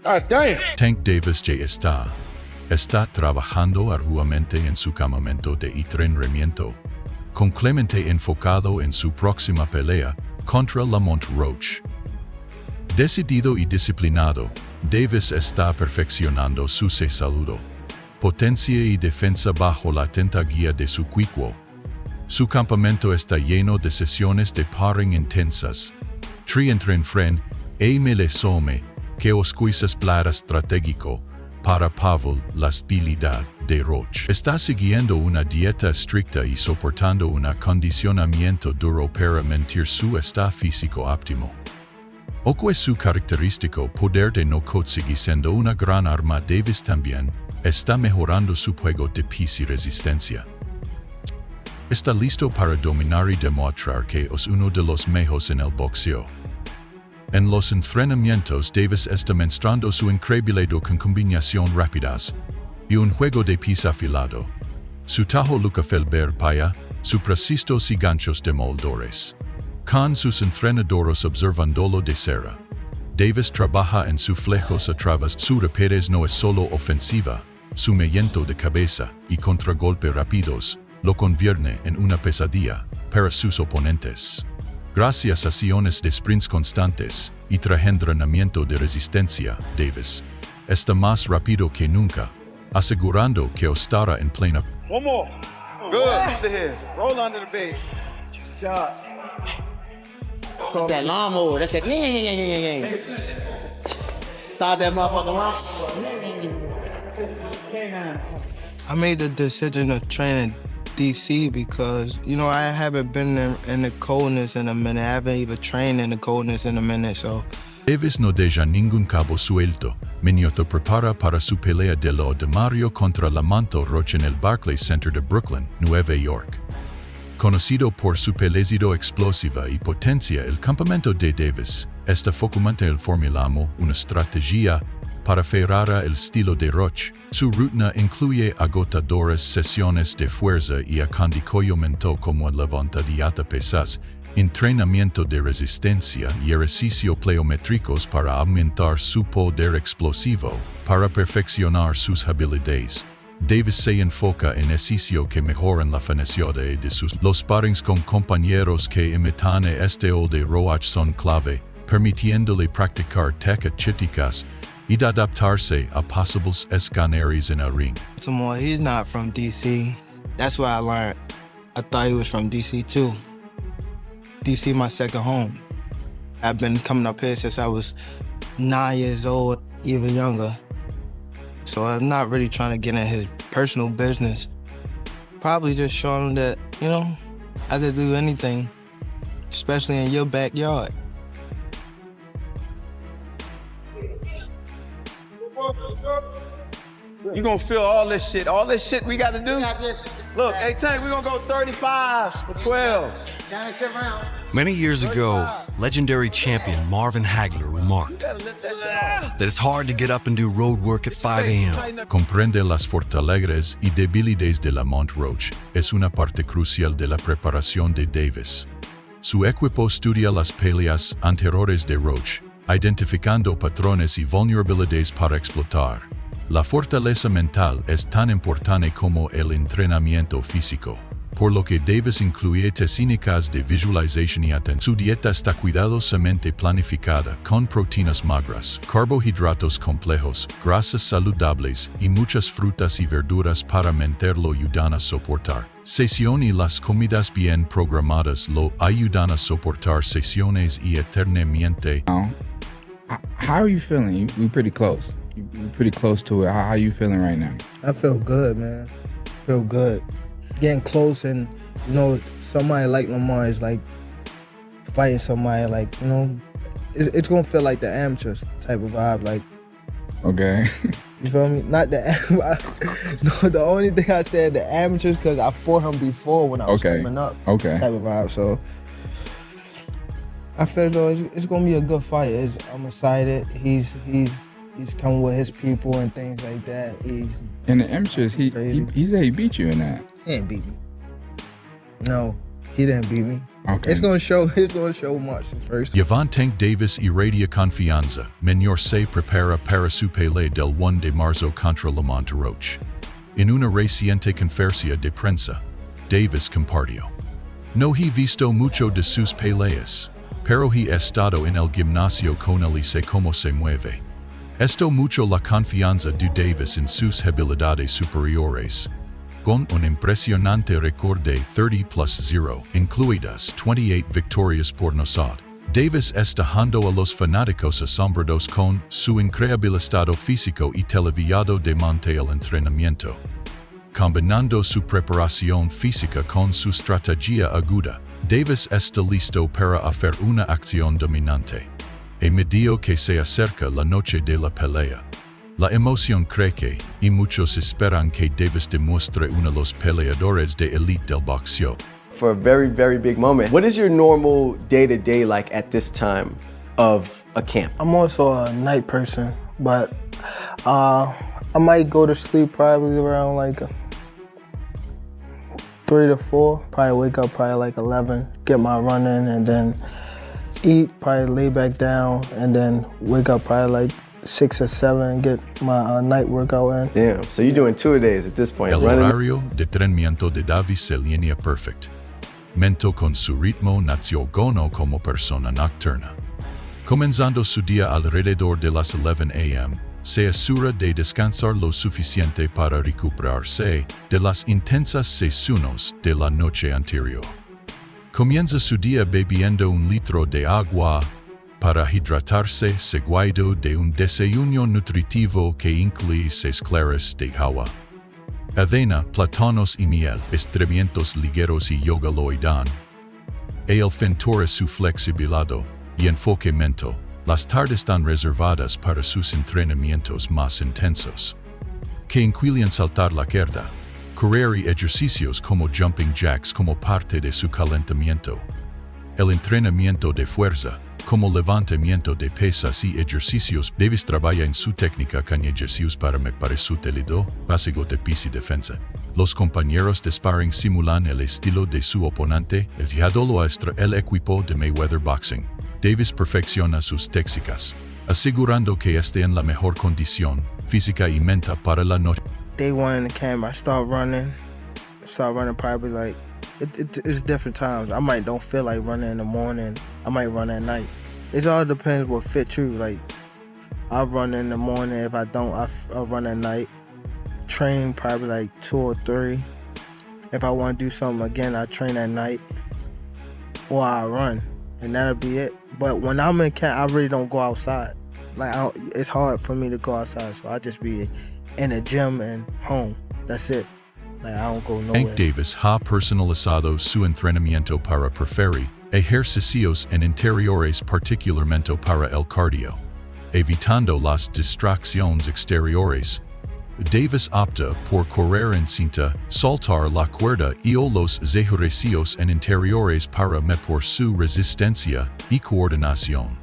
God damn. Tank Davis ya está trabajando arduamente en su campamento de entrenamiento, con Clemente enfocado en su próxima pelea contra Lamont Roach. Decidido y disciplinado, Davis está perfeccionando su salud, potencia y defensa bajo la atenta guía de su cuerpo. Su campamento está lleno de sesiones de sparring intensas, entrenamiento e melesome, que oscuisas plan estratégico para Pavel la habilidad de Roach. Está siguiendo una dieta estricta y soportando un acondicionamiento duro para mantener su estado físico óptimo. Oco es su característico poder de no-code sigue siendo una gran arma. Davis también está mejorando su juego de pies y resistencia. Está listo para dominar y demostrar que es uno de los mejores en el boxeo. En los entrenamientos, Davis está mostrando su increíble con combinación rápidas y un juego de pies afilado. Su tajo Luca Felber paya, su precisos y ganchos de moldores. Con sus entrenadores observándolo de cerca. Davis trabaja en sus flejos a través. Su rapidez no es solo ofensiva, su movimiento de cabeza y contragolpe rápidos lo convierte en una pesadilla para sus oponentes. Gracias a sesiones de sprints constantes y entrenamiento de resistencia, Davis está más rápido que nunca, asegurando que estará en plena. One more. Good. Under here. Roll under the bed. That lawnmower, that's it. Start that motherfucker I made the decision of training DC because, I haven't been in the coldness in a minute. I haven't even trained in the coldness in a minute, so. Davis no deja ningún cabo suelto, mientras prepara para su pelea de lo de Mario contra Lamont Roach en el Barclays Center de Brooklyn, Nueva York. Conocido por su pelea explosiva y potencia, el campamento de Davis está focamente el formulamos una estrategia para ferrar el estilo de Roach. Su rutina incluye agotadoras sesiones de fuerza y acondicionamiento como levantadilla pesas, entrenamiento de resistencia y ejercicio pliométricos para aumentar su poder explosivo, para perfeccionar sus habilidades. Davis se enfoca en ejercicio que mejoran la financiación de los sparrings con compañeros que imitan estilo de Roach son clave, permitiéndole practicar técnicas y adaptarse a posibles escenarios en el ring. He's not from DC. That's what I learned. I thought he was from DC too. DC my second home. I've been coming up here since I was 9 years old, even younger. So I'm not really trying to get in his personal business. Probably just showing him that, I could do anything, especially in your backyard. You gonna feel all this shit we gotta do? Look, hey Tank, we gonna go 35 for 12. Many years ago, legendary champion Marvin Hagler remarked that it's hard to get up and do road work at 5 a.m. Comprende las fortalezas y debilidades de Lamont Roach es una parte crucial de la preparación de Davis. Su equipo estudia las peleas anteriores de Roach, identificando patrones y vulnerabilidades para explotar. La fortaleza mental es tan importante como el entrenamiento físico, por lo que Davis incluye técnicas de visualización y atención. Su dieta está cuidadosamente planificada con proteínas magras, carbohidratos complejos, grasas saludables y muchas frutas y verduras para mantenerlo ayudan a soportar. Sesión y las comidas bien programadas lo ayudan a soportar sesiones y eternamente. How are you feeling? We pretty close. You're pretty close to it. How are you feeling right now? I feel good, man. Feel good. Getting close and, somebody like Lamar is like fighting somebody like, it's going to feel like the amateurs type of vibe. Like, okay. You feel me? Not the no, the only thing I said, the amateurs, because I fought him before when I was coming up. Okay. Type of vibe. So I feel though it's going to be a good fight. I'm excited. He's coming with his people and things like that. In the amateurs, he said he beat you in that. He ain't beat me. No. He didn't beat me. Okay. It's gonna show March the 1st. Gervonta Davis irradia confianza, menor se prepara para su pelea del 1 de marzo contra Lamont Roach. En una reciente conferencia de prensa, Davis compartió: "No he visto mucho de sus peleas, pero he estado en el gimnasio con él y sé cómo se mueve. Esto mucho la confianza de Davis en sus habilidades superiores. Con un impresionante récord de 30+0, incluidas 28 victorias por nocaut. Davis está dejando a los fanáticos asombrados con su increíble estado físico y televisado durante el entrenamiento. Combinando su preparación física con su estrategia aguda, Davis está listo para hacer una acción dominante. A medida que se acerca la noche de la pelea, la emoción crece y muchos esperan que Davis demuestre uno de los peleadores de elite del boxeo. For a very, very big moment. What is your normal day-to-day like at this time of a camp? I'm also a night person, but I might go to sleep probably around like 3 to 4. Probably wake up probably like 11, get my run in, and then eat, probably lay back down, and then wake up probably like 6 or 7, get my night workout in. Damn, so you're doing 2-a-days at this point. El running. horario de entrenamiento de Davis se línea perfect. Mento con su ritmo nació gono como persona nocturna. Comenzando su día alrededor de las 11 a.m., se asegura de descansar lo suficiente para recuperarse de las intensas sesiones de la noche anterior. Comienza su día bebiendo 1 litro de agua para hidratarse, seguido de un desayuno nutritivo que incluye 6 claras de agua, avena, plátanos y miel, estiramientos ligeros y yoga lo ayudan. El fentora su flexibilidad y enfoque mental. Las tardes están reservadas para sus entrenamientos más intensos, que incluyen saltar la cuerda, correr y ejercicios como jumping jacks como parte de su calentamiento. El entrenamiento de fuerza, como levantamiento de pesas y ejercicios. Davis trabaja en su técnica con ejercicios para mejorar su utilidad, básico de pis y defensa. Los compañeros de sparring simulan el estilo de su oponente, el lo extra el equipo de Mayweather Boxing. Davis perfecciona sus técnicas, asegurando que esté en la mejor condición física y mental para la noche. Day 1 in the camp, I start running probably like, it's different times. I might don't feel like running in the morning. I might run at night. It all depends what fits you. Like, I run in the morning. If I don't, I'll run at night. Train probably like 2 or 3. If I want to do something again, I train at night. Or I run, and that'll be it. But when I'm in camp, I really don't go outside. Like, it's hard for me to go outside, so I just be in the gym and home. That's it. Like, I don't go nowhere. Hank Davis ha personalizado su entrenamiento para preferir ejercicios en interiores particularmente para el cardio, evitando las distracciones exteriores. Davis opta por correr en cinta, saltar la cuerda y los ejercicios en interiores para mejorar su resistencia y coordinación.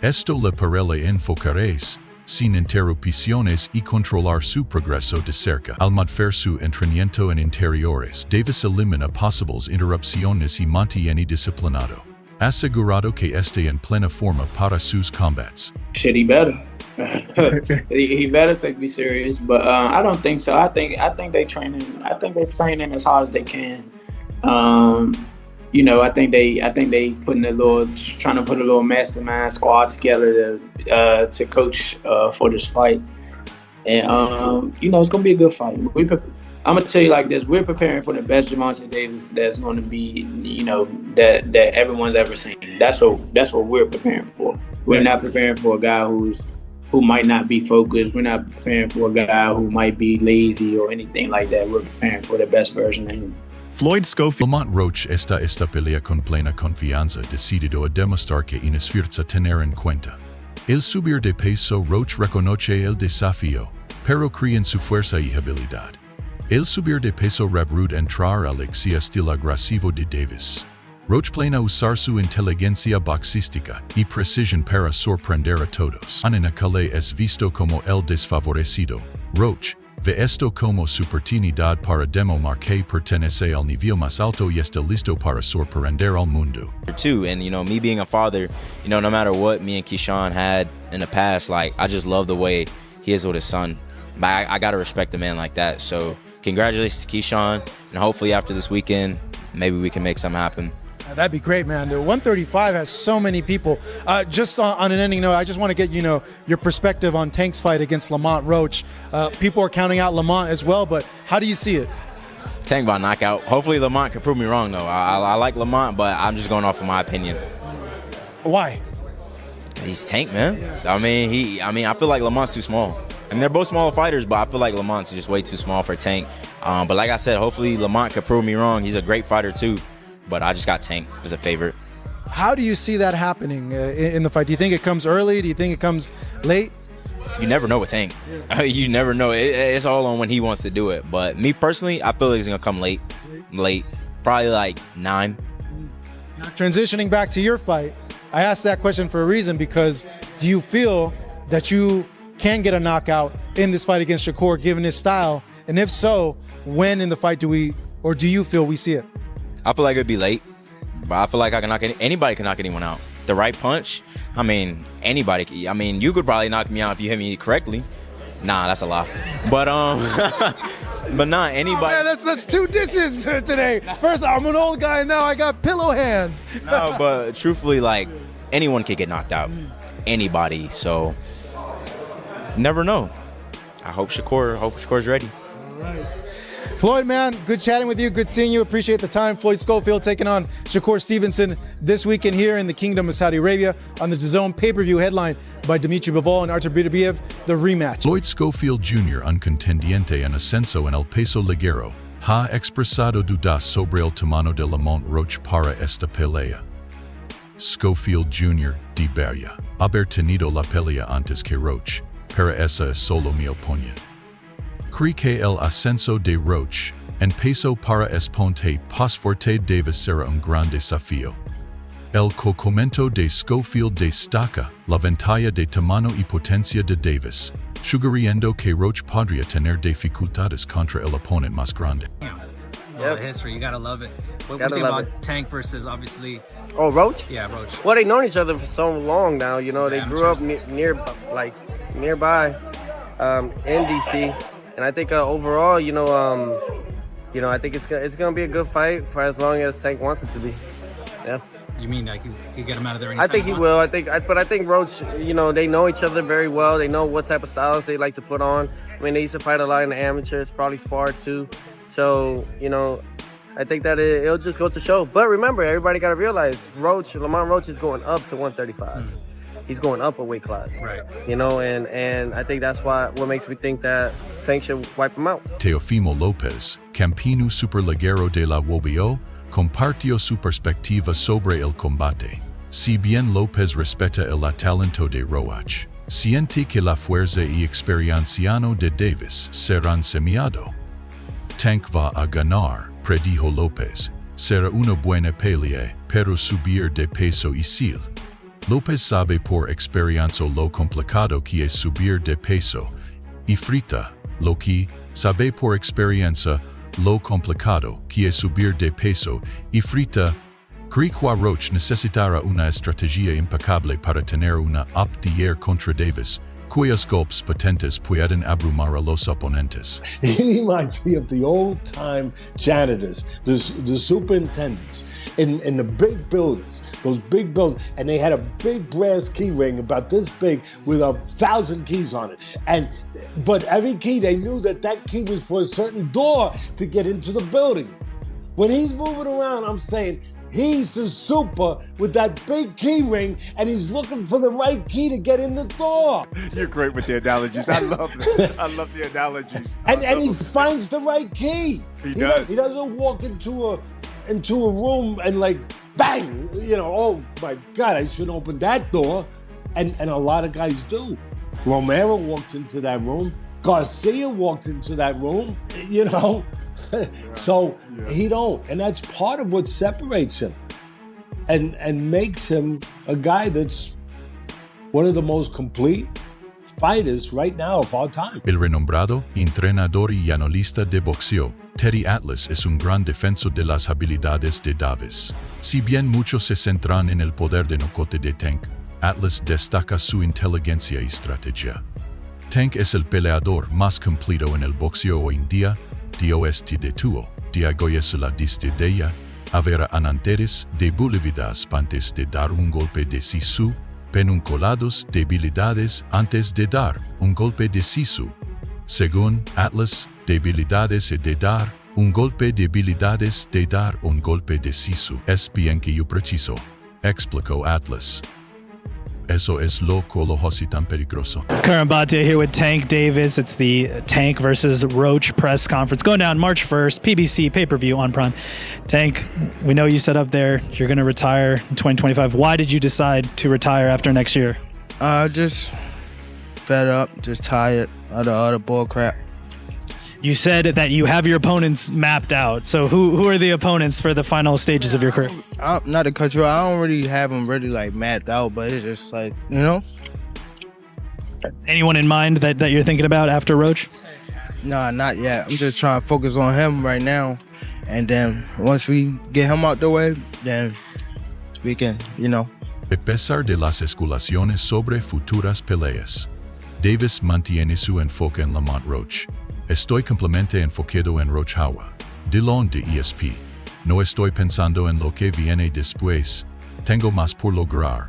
Esto le permite enfocarse sin interrupciones y controlar su progreso de cerca. Al mantener su entrenamiento en interiores, Davis elimina posibles interrupciones y mantiene disciplinado, asegurado que esté en plena forma para sus combats. Shit, he better. he better take me serious, but I don't think so. I think they training. I think they're training as hard as they can. You know, I think they trying to put a little mastermind squad together to coach for this fight, and you know, it's gonna be a good fight. I'm gonna tell you like this: we're preparing for the best Gervonta Davis that's going to be, you know, that everyone's ever seen. That's what we're preparing for. We're not preparing for a guy who might not be focused. We're not preparing for a guy who might be lazy or anything like that. We're preparing for the best version of him. Floyd Schofield. Lamont Roach esta pelea con plena confianza, decidido a demostrar que inesfuerza tener en cuenta. El subir de peso. Roach reconoce el desafío, pero cree en su fuerza y habilidad. El subir de peso rude entrar al estilo agresivo de Davis. Roach plana usar su inteligencia boxística y precisión para sorprender a todos. Anina Calais es visto como el desfavorecido. Roach, Ve esto como su oportunidad para demostrar que pertenece al nivel más alto y está listo para sorprender al mundo. Too, and me being a father, no matter what me and Keyshawn had in the past, like I just love the way he is with his son. But I gotta respect a man like that. So congratulations to Keyshawn, and hopefully after this weekend, maybe we can make something happen. That'd be great, man. The 135 has so many people. Just on an ending note, I just want to get your perspective on Tank's fight against Lamont Roach. People are counting out Lamont as well, but how do you see it? Tank by knockout. Hopefully Lamont can prove me wrong though. I like Lamont, but I'm just going off of my opinion. Why? He's Tank, man. I feel like Lamont's too small. They're both smaller fighters, but I feel like Lamont's just way too small for Tank. But like I said, hopefully Lamont can prove me wrong. He's a great fighter too. But I just got Tank as a favorite. How do you see that happening in the fight? Do you think it comes early? Do you think it comes late? You never know with Tank. You never know. It's all on when he wants to do it. But me personally, I feel like he's going to come late. Probably like 9. Now, transitioning back to your fight, I asked that question for a reason because do you feel that you can get a knockout in this fight against Shakur given his style? And if so, when in the fight do you feel we see it? I feel like it'd be late, but I feel like anybody can knock anyone out. The right punch, anybody. You could probably knock me out if you hit me correctly. Nah, that's a lie. But but nah, anybody. Oh, man, that's 2 disses today. First, I'm an old guy, now I got pillow hands. No, but truthfully, like anyone could get knocked out. Anybody. So never know. I hope Shakur's ready. All right. Floyd, man, good chatting with you. Good seeing you. Appreciate the time. Floyd Schofield taking on Shakur Stevenson this weekend here in the Kingdom of Saudi Arabia on the DAZN pay-per-view headlined by Dimitri Bivol and Artur Beterbiev, the rematch. Floyd Schofield Jr., un contendiente en ascenso en el peso ligero, ha expresado dudas sobre el tamaño de Lamont Roach para esta pelea. Schofield Jr. debería haber tenido la pelea antes que Roach, pero esa es solo mi opinión. Cree que el ascenso de Roach en peso para exponente pasforte debe ser un gran desafío. El Campamento de Schofield destaca la ventaja de tamaño y potencia de Davis, sugiriendo que Roach podría tener dificultades contra el oponente más grande. The history, you gotta love it. What do you think about Tank versus obviously? Oh, Roach? Yeah, Roach. Well, they've known each other for so long now. They grew up nearby in DC. And I think overall, I think it's gonna be a good fight for as long as Tank wants it to be. Yeah. You mean like he get him out of there anytime? I think he will. I think Roach. They know each other very well. They know what type of styles they like to put on. They used to fight a lot in the amateurs, probably sparred too. So I think that it'll just go to show. But remember, everybody got to realize Lamont Roach is going up to 135. He's going up a weight class, right? And I think that's what makes me think that Tank should wipe him out. Teofimo López, Campino Superligero de la WBO, compartió su perspectiva sobre el combate. Si bien López respeta el talento de Roach, siente que la fuerza y experiencia de Davis serán semiado. Tank va a ganar, predijo López. Será una buena pelea, pero subir de peso y sil. López sabe por experiencia lo complicado que es subir de peso, y frita, lo que sabe por experiencia lo complicado que es subir de peso, y frita. Cree que Roach necesitará una estrategia impecable para tener una aptier contra Davis, cuyos golpes potentes pueden abrumar a los oponentes. He reminds me of the old-time janitors, the superintendents in the big buildings, those big buildings, and they had a big brass key ring about this big with 1,000 keys on it. But every key, they knew that key was for a certain door to get into the building. When he's moving around, I'm saying, he's the super with that big key ring, and he's looking for the right key to get in the door. You're great with the analogies. I love it. I love the analogies. And he finds the right key. He does. He doesn't walk into a room and like, bang, oh my God, I shouldn't open that door. And a lot of guys do. Romero walked into that room. Garcia walked into that room, So he don't, and that's part of what separates him and makes him a guy that's one of the most complete fighters right now of all time. El renombrado entrenador y analista de boxeo, Teddy Atlas es un gran defensor de las habilidades de Davis. Si bien muchos se centran en el poder de nocote de Tank, Atlas destaca su inteligencia y estrategia. Tank es el peleador más completo en el boxeo hoy en día, Dios de tuo, diagoyes la distideia, haber ananteres debilidades antes de dar un golpe decisivo, penuncolados debilidades antes de dar un golpe decisivo. Según Atlas, debilidades de dar un golpe, debilidades de dar un golpe decisivo. Es bien que yo preciso, explicó Atlas. Eso es lo colojosi tan peligroso. Gervonta here with Tank Davis. It's the Tank versus Roach press conference going down March 1st, PBC pay-per-view on Prime. Tank, we know you said up there you're going to retire in 2025. Why did you decide to retire after next year? Just fed up, just tired of the other bull crap. You said that you have your opponents mapped out. So who are the opponents for the final stages of your career? Not to cut you off, I don't really have them really like mapped out, but it's just like, you know. Anyone in mind that you're thinking about after Roach? Nah, not yet. I'm just trying to focus on him right now. And then once we get him out the way, then we can, you know. A pesar de las especulaciones sobre futuras peleas, Davis mantiene su enfoque en Lamont Roach. Estoy completamente enfocado en Roach Hawa. Dillon de ESP. No estoy pensando en lo que viene después. Tengo más por lograr.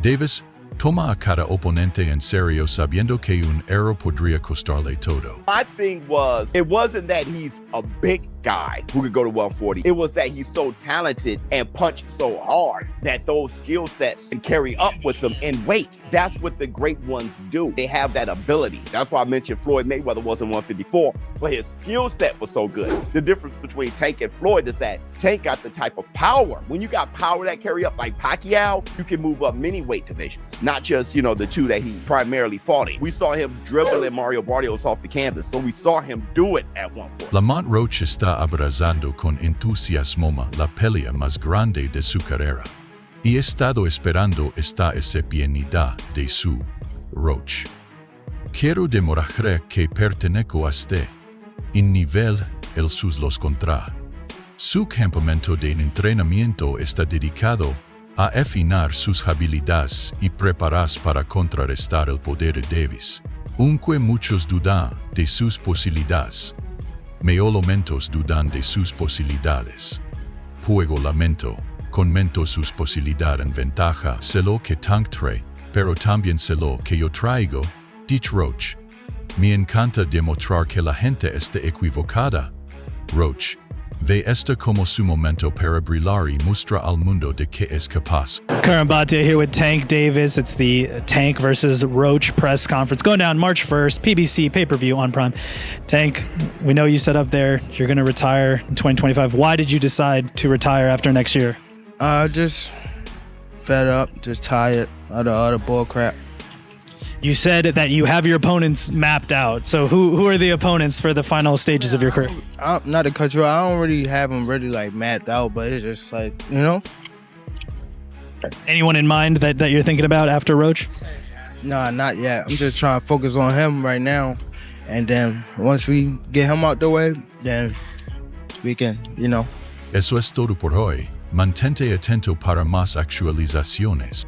Davis toma a cada oponente en serio sabiendo que un error podría costarle todo. My thing was, it wasn't that he's a big guy who could go to 140. It was that he's so talented and punch so hard that those skill sets can carry up with him in weight. That's what the great ones do. They have that ability. That's why I mentioned Floyd Mayweather wasn't 154, but his skill set was so good. The difference between Tank and Floyd is that Tank got the type of power. When you got power that carry up like Pacquiao, you can move up many weight divisions, not just, you know, the two that he primarily fought in. We saw him dribbling Mario Barrios off the canvas, so we saw him do it at 140. Lamont Roach está abrazando con entusiasmo la pelea más grande de su carrera. Y he estado esperando esta oportunidad de su Roach. Quiero demostrar que pertenezco a este en nivel el sus los contra. Su campamento de entrenamiento está dedicado a afinar sus habilidades y prepararse para contrarrestar el poder de Davis. Aunque muchos dudan de sus posibilidades, meolomentos dudan de sus posibilidades. Puego lamento, conmento sus posibilidades en ventaja, sé lo que Tank trae, pero también sé lo que yo traigo, dicho Roach. Me encanta demostrar que la gente está equivocada. Roach ve esto como su momento para brillar y mostrar al mundo de que es capaz. Gervonta here with Tank Davis. It's the Tank versus Roach press conference going down March 1st, PBC pay-per-view on Prime. Tank, we know you said up there you're going to retire in 2025. Why did you decide to retire after next year? Just fed up, just tired of the other bull crap. You said that you have your opponents mapped out. So who are the opponents for the final stages of your career? Not to cut you off, I don't really have them really like mapped out, but it's just like, you know. Anyone in mind that you're thinking about after Roach? Nah, not yet. I'm just trying to focus on him right now. And then once we get him out the way, then we can, you know. Eso es todo por hoy. Mantente atento para más actualizaciones.